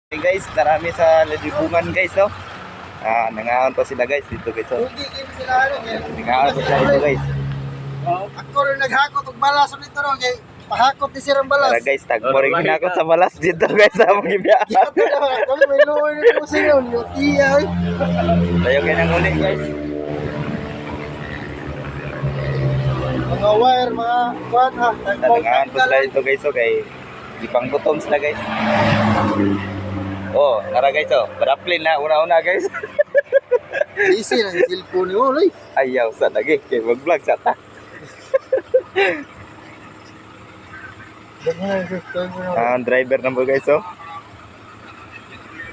Hey guys, marami sa libungan guys, no? Nangaon pa sila guys dito guys, oh. Hindi kayo sila ano, Nangaon pa sila dito guys. ako rin naghakot og balas nito ron kay pahakot ni sirang balas. Tara guys, tagmoring hinakot sa balas dito guys sa mga ibiya. Yato na kami may luoy na po sa inyo, iya ay. Tayo kayo nang uli guys. Mga wire, mga kuwan ha. Nangaon pa sila dito guys, oh, kay ipang gutom sila guys. Oh, tara guys, oh. Baraplin na una-una guys. Easy na yung cellphone mo, loy. Ayaw sa lagi kay mag-vlog sa ta. Ang driver na mo guys, oh.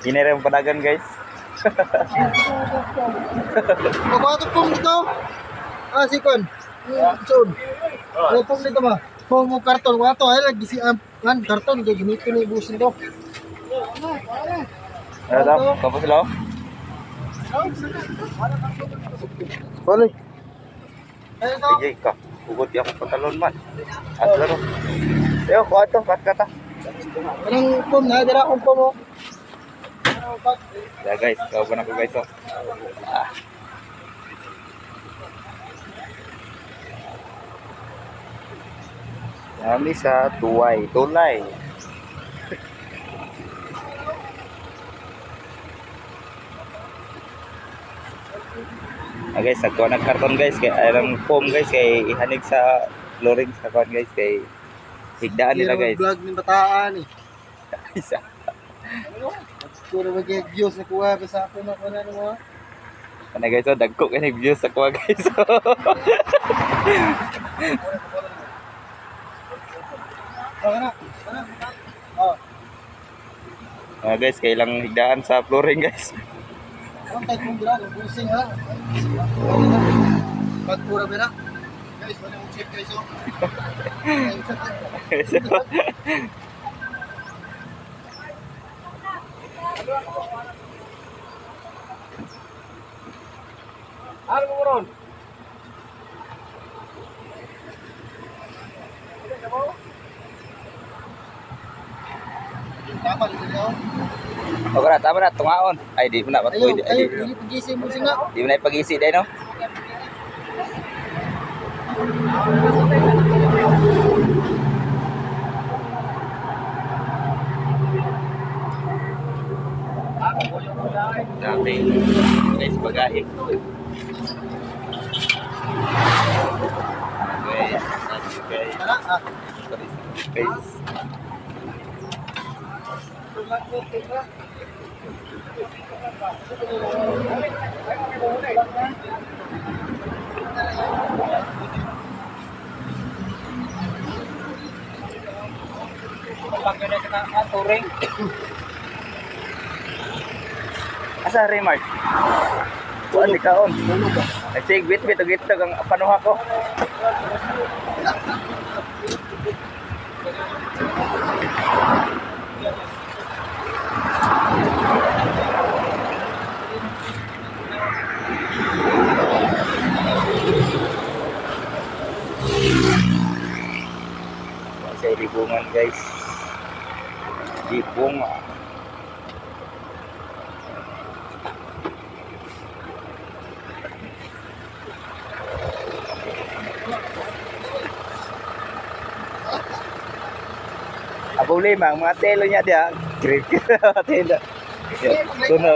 Hinere ang panagan guys. Pagkato pong dito. Si Kon. Soon. Ano pong dito ba? Pong mo karton. Wato ay lagi si kan karton kay ginito ni busin to. Ano daw? Tapos sila, oh. Balik. Ayun to. Sige ka. Ugot di ako pantalon man. Asla ro. Yo, kuha to, kata. Anong pom na dira kung pom mo. Ya guys, kau na ko guys, oh. Kami sa tulay. Guys, nagkuha ng karton guys, kay ayang foam guys, kay ihanig sa flooring sa kuwan guys, kay higdaan nila guys. Vlog ni bataan eh. Isa. Puro magiging views na kuha sa ako na kuha mo. Ano guys, oh, dagko ka ng views sa kuha guys. Guys, kailang higdaan sa flooring guys. Ang type mong dira, busing ha. Pagpura bira. Guys, wala mo check guys oh. Ano mo ron? Tama din daw. Okay, tama na, tungaon. Ay, di mo na Ayo, patuloy. ayo, dili pagising mo singa. Di mo na ipag-isi dahil, no? Dami. Guys, bagahe. Guys, Tara ah. guys. Pagkakita ka na turing. Asa Remart? Kuan di kaon. Nagsig bit ugit kang panuha ko. Sa libungan guys. Libungan. Abong lima, mga telo niya dia. Great. Telo. Tuno.